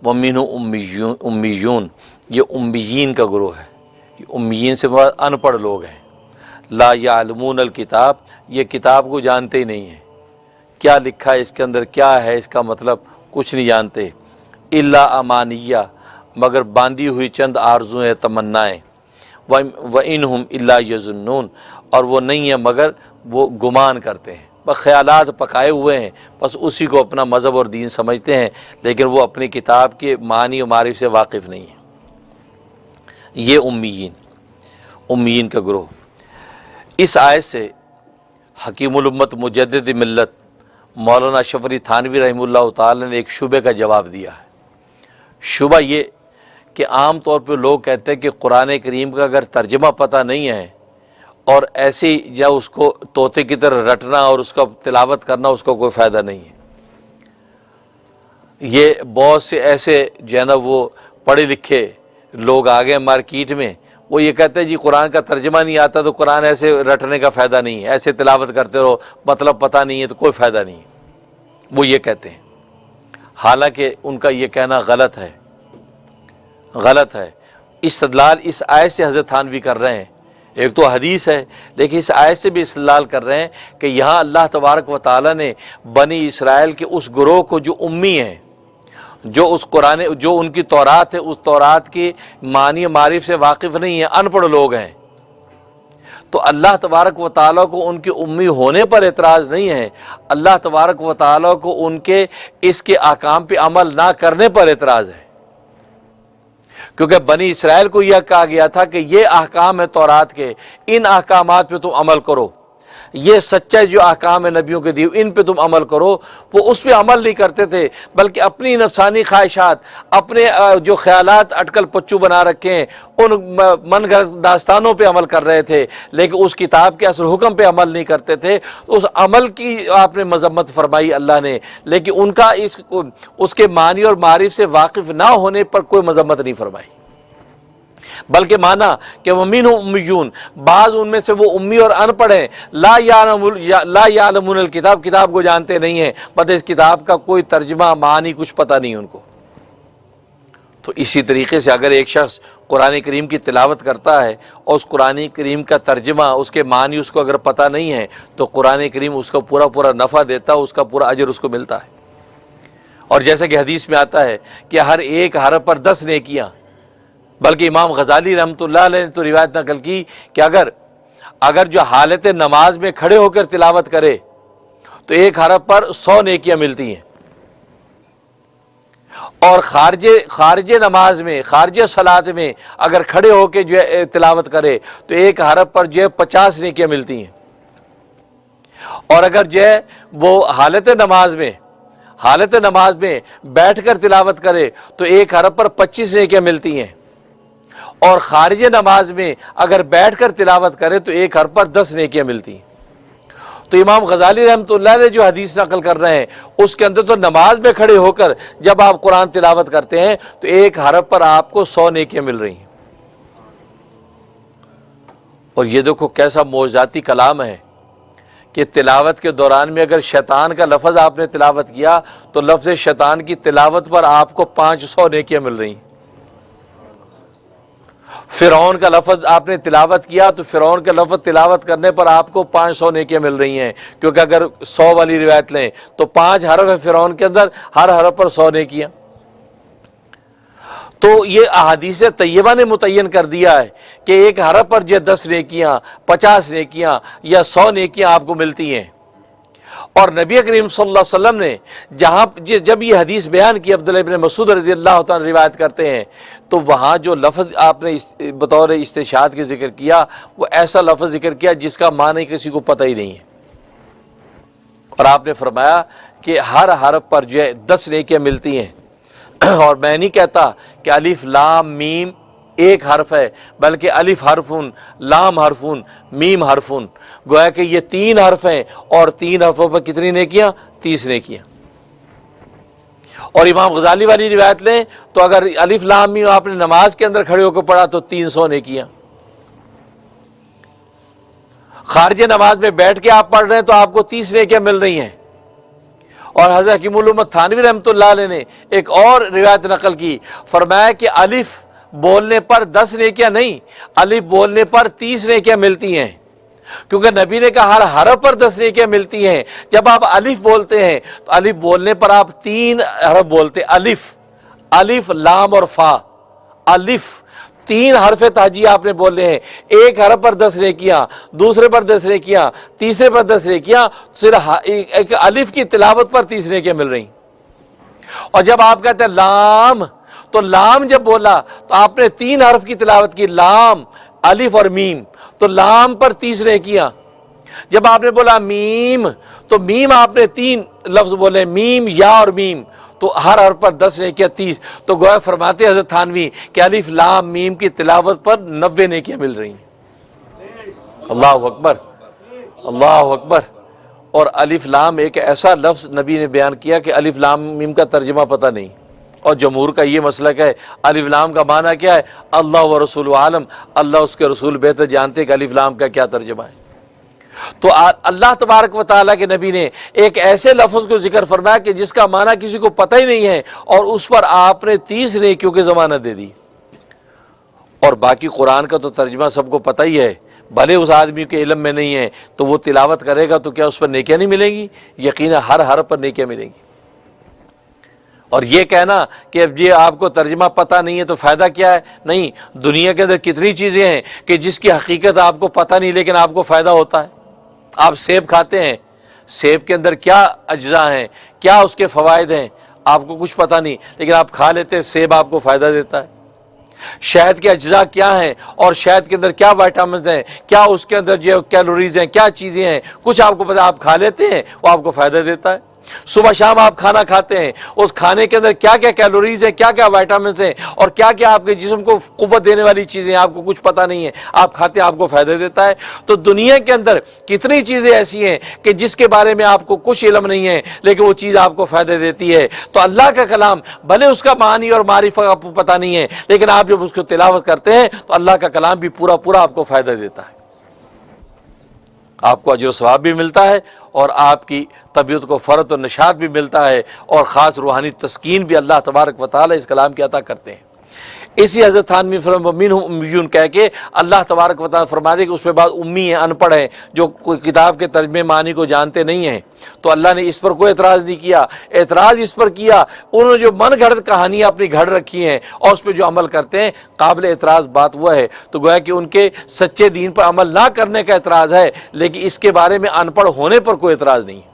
وَمِنْهُ immune, یہ امیین کا گروہ ہے۔ امیین سے مراد ان پڑھ لوگ ہیں۔ لا یعلمون الکتاب، یہ کتاب کو جانتے ہی نہیں ہیں، کیا لکھا ہے اس کے اندر، کیا ہے اس کا مطلب، کچھ نہیں جانتے۔ الا امانیہ، مگر باندھی ہوئی چند آرزویں، تمنائیں۔ وَإِنْهُمْ إِلَّا يَظُنُّونَ، اور وہ نہیں ہیں مگر وہ گمان کرتے ہیں، بس خیالات پکائے ہوئے ہیں، بس اسی کو اپنا مذہب اور دین سمجھتے ہیں، لیکن وہ اپنی کتاب کے معنی و معرف سے واقف نہیں ہیں۔ یہ امیین کا گروہ۔ اس آیت سے حکیم الامت مجدد ملت مولانا اشرف علی تھانوی رحمہ اللہ تعالی نے ایک شبہ کا جواب دیا ہے۔ شبہ یہ کہ عام طور پہ لوگ کہتے ہیں کہ قرآن کریم کا اگر ترجمہ پتہ نہیں ہے اور ایسے ہی یا اس کو طوطے کی طرح رٹنا اور اس کا تلاوت کرنا، اس کا کوئی فائدہ نہیں ہے۔ یہ بہت سے ایسے جو ہے نا وہ پڑھے لکھے لوگ آ گئے مارکیٹ میں، وہ یہ کہتے ہیں جی قرآن کا ترجمہ نہیں آتا تو قرآن ایسے رٹنے کا فائدہ نہیں ہے، ایسے تلاوت کرتے رہو، مطلب پتہ نہیں ہے تو کوئی فائدہ نہیں ہے، وہ یہ کہتے ہیں۔ حالانکہ ان کا یہ کہنا غلط ہے، غلط ہے۔ استدلال اس آیت سے حضرت تھانوی کر رہے ہیں، ایک تو حدیث ہے لیکن اس آیت سے بھی استدلال کر رہے ہیں کہ یہاں اللہ تبارک و تعالیٰ نے بنی اسرائیل کے اس گروہ کو جو امی ہیں، جو اس قرآن، جو ان کی تورات ہے، اس تورات کی معنی و معرف سے واقف نہیں ہیں، ان پڑھ لوگ ہیں، تو اللہ تبارک و تعالیٰ کو ان کی امی ہونے پر اعتراض نہیں ہے، اللہ تبارک و تعالیٰ کو ان کے اس کے احکام پہ عمل نہ کرنے پر اعتراض ہے، کیونکہ بنی اسرائیل کو یہ کہا گیا تھا کہ یہ احکام ہے تورات کے، ان احکامات پہ تم عمل کرو، یہ سچے جو احکام ہے نبیوں کے دیے ان پہ تم عمل کرو۔ وہ اس پہ عمل نہیں کرتے تھے، بلکہ اپنی نفسانی خواہشات، اپنے جو خیالات اٹکل پچو بنا رکھے ہیں ان من گھڑت داستانوں پہ عمل کر رہے تھے، لیکن اس کتاب کے اصل حکم پہ عمل نہیں کرتے تھے۔ اس عمل کی آپ نے مذمت فرمائی اللہ نے، لیکن ان کا اس کے معنی اور معرف سے واقف نہ ہونے پر کوئی مذمت نہیں فرمائی، بلکہ مانا کہ وَمِنْهُمْ امیون، بعض ان میں سے وہ امی اور ان پڑھ ہیں، لا یعلمون الکتاب، کتاب کو جانتے نہیں ہیں، مطلب اس کتاب کا کوئی ترجمہ معنی کچھ پتہ نہیں ان کو۔ تو اسی طریقے سے اگر ایک شخص قرآن کریم کی تلاوت کرتا ہے اور اس قرآن کریم کا ترجمہ، اس کے معنی اس کو اگر پتہ نہیں ہے تو قرآن کریم اس کا پورا نفع دیتا ہے، اس کا پورا اجر اس کو ملتا ہے۔ اور جیسا کہ حدیث میں آتا ہے کہ ہر ایک حرف پر 10 نیکیاں، بلکہ امام غزالی رحمۃ اللہ علیہ نے تو روایت نقل کی کہ اگر جو حالت نماز میں کھڑے ہو کر تلاوت کرے تو ایک حرف پر 100 نیکیاں ملتی ہیں، اور خارج نماز میں، خارج صلاۃ میں اگر کھڑے ہو کے جو ہے تلاوت کرے تو ایک حرف پر جو ہے 50 نیکیاں ملتی ہیں، اور اگر جو ہے وہ حالت نماز میں بیٹھ کر تلاوت کرے تو ایک حرف پر 25 نیکیاں ملتی ہیں، اور خارج نماز میں اگر بیٹھ کر تلاوت کرے تو ایک حرف پر 10 نیکیاں ملتی ہیں۔ تو امام غزالی رحمۃ اللہ علیہ جو حدیث نقل کر رہے ہیں اس کے اندر تو نماز میں کھڑے ہو کر جب آپ قرآن تلاوت کرتے ہیں تو ایک حرف پر آپ کو 100 نیکیاں مل رہی ہیں۔ اور یہ دیکھو کیسا معجزاتی کلام ہے کہ تلاوت کے دوران میں اگر شیطان کا لفظ آپ نے تلاوت کیا تو لفظ شیطان کی تلاوت پر آپ کو 500 نیکیاں مل رہی ہیں۔ فرعون کا لفظ آپ نے تلاوت کیا تو فرعون کا لفظ تلاوت کرنے پر آپ کو 500 نیکیاں مل رہی ہیں، کیونکہ اگر 100 والی روایت لیں تو 5 حرف ہے فرعون کے اندر، ہر حرف پر 100 نیکیاں۔ تو یہ احادیث طیبہ نے متعین کر دیا ہے کہ ایک حرف پر جو 10 نیکیاں، 50 نیکیاں یا 100 نیکیاں آپ کو ملتی ہیں۔ اور نبی کریم صلی اللہ علیہ وسلم نے جب یہ حدیث بیان کی، عبداللہ ابن مسعود رضی اللہ تعالیٰ روایت کرتے ہیں، تو وہاں جو لفظ آپ نے بطور استشہاد کے ذکر کیا وہ ایسا لفظ ذکر کیا جس کا معنی کسی کو پتہ ہی نہیں ہے، اور آپ نے فرمایا کہ ہر حرف پر جو ہے 10 نیکیاں ملتی ہیں۔ اور میں نہیں کہتا کہ الف لام میم ایک حرف ہے، بلکہ الف حرفن، لام حرفن، میم حرفن، گویا کہ یہ 3 حرف ہیں، اور 3 حرفوں پر کتنی نیکیاں؟ 30 نیکیاں۔ اور امام غزالی والی روایت لیں تو اگر الف لام میم آپ نے نماز کے اندر کھڑے ہو کر پڑھا تو 300 نیکیاں۔ خارج نماز میں بیٹھ کے آپ پڑھ رہے ہیں تو آپ کو 30 نیکیاں مل رہی ہیں، اور حضرت حکیم الامت تھانوی رحمۃ اللہ علیہ نے ایک اور روایت نقل کی، فرمایا کہ الف بولنے پر 10 نیکیاں نہیں، الف بولنے پر 30 نیکیاں ملتی ہیں، کیونکہ نبی نے کہا ہر حرف پر 10 نیکیاں ملتی ہیں۔ جب آپ الف بولتے ہیں تو الف بولنے پر آپ 3 حرف بولتے، الف لام اور فا، الف 3 حرف تہجی آپ نے بولنے ہیں، ایک حرف پر 10 نیکیاں، دوسرے پر 10 نیکیاں، تیسرے پر 10 نیکیاں، صرف ایک الف کی تلاوت پر 30 نیکیاں مل رہی۔ اور جب آپ کہتے ہیں لام، تو لام جب بولا تو آپ نے 3 حرف کی تلاوت کی، لام، الف اور میم، تو لام پر 30 نیکیاں۔ جب آپ نے بولا میم، تو میم آپ نے 3 لفظ بولے، میم، یا اور میم، تو ہر حرف پر 10 نیکیاں 30۔ تو گویا فرماتے حضرت تھانوی کہ الف لام میم کی تلاوت پر 90 نیکیاں مل رہی ہیں۔ اللہ اکبر، اللہ اکبر۔ اور الف لام ایک ایسا لفظ نبی نے بیان کیا کہ الف لام میم کا ترجمہ پتہ نہیں، اور جمہور کا یہ مسلک ہے الف لام کا معنی کیا ہے، اللہ و رسول عالم، اللہ اس کے رسول بہتر جانتے کہ الف لام کا کیا ترجمہ ہے۔ تو اللہ تبارک و تعالیٰ کے نبی نے ایک ایسے لفظ کو ذکر فرمایا کہ جس کا معنی کسی کو پتہ ہی نہیں ہے، اور اس پر آپ نے 30 نیکیوں کی ضمانت دے دی۔ اور باقی قرآن کا تو ترجمہ سب کو پتہ ہی ہے، بھلے اس آدمی کے علم میں نہیں ہے تو وہ تلاوت کرے گا تو کیا اس پر نیکیاں نہیں ملیں گی؟ یقینا ہر حرف پر نیکیاں ملیں گی۔ اور یہ کہنا کہ اب یہ آپ کو ترجمہ پتہ نہیں ہے تو فائدہ کیا ہے؟ نہیں، دنیا کے اندر کتنی چیزیں ہیں کہ جس کی حقیقت آپ کو پتہ نہیں لیکن آپ کو فائدہ ہوتا ہے۔ آپ سیب کھاتے ہیں، سیب کے اندر کیا اجزاء ہیں، کیا اس کے فوائد ہیں، آپ کو کچھ پتہ نہیں لیکن آپ کھا لیتے ہیں، سیب آپ کو فائدہ دیتا ہے۔ شہد کے اجزاء کیا ہیں اور شہد کے اندر کیا وائٹامنز ہیں، کیا اس کے اندر جو کیلوریز ہیں، کیا چیزیں ہیں، کچھ آپ کو پتہ، آپ کھا لیتے ہیں، وہ آپ کو فائدہ دیتا ہے۔ صبح شام آپ کھانا کھاتے ہیں، اس کھانے کے اندر کیا کیا کیلوریز ہیں، کیا کیا وائٹامنز ہیں، اور کیا کیا آپ کے جسم کو قوت دینے والی چیزیں ہیں، آپ کو کچھ پتہ نہیں ہے، آپ کھاتے ہیں، آپ کو فائدہ دیتا ہے۔ تو دنیا کے اندر کتنی چیزیں ایسی ہیں کہ جس کے بارے میں آپ کو کچھ علم نہیں ہے لیکن وہ چیز آپ کو فائدہ دیتی ہے۔ تو اللہ کا کلام بھلے اس کا معنی اور معرفت آپ کو پتہ نہیں ہے لیکن آپ جب اس کو تلاوت کرتے ہیں تو اللہ کا کلام بھی پورا پورا آپ کو فائدہ دیتا ہے، آپ کو اجر و ثواب بھی ملتا ہے، اور آپ کی طبیعت کو فرحت و نشاط بھی ملتا ہے، اور خاص روحانی تسکین بھی اللہ تبارک و تعالی اس کلام کی عطا کرتے ہیں۔ اسی حضرت تھانوی منہم امیون کہہ کے اللہ تبارک و تعالی فرما دے کہ اس پہ بعد امی ہیں، ان پڑھ ہیں، جو کوئی کتاب کے ترجمے معنی کو جانتے نہیں ہیں، تو اللہ نے اس پر کوئی اعتراض نہیں کیا۔ اعتراض اس پر کیا انہوں نے جو من گھڑت کہانیاں اپنی گھڑ رکھی ہیں اور اس پہ جو عمل کرتے ہیں، قابل اعتراض بات وہ ہے۔ تو گویا کہ ان کے سچے دین پر عمل نہ کرنے کا اعتراض ہے، لیکن اس کے بارے میں ان پڑھ ہونے پر کوئی اعتراض نہیں ہے۔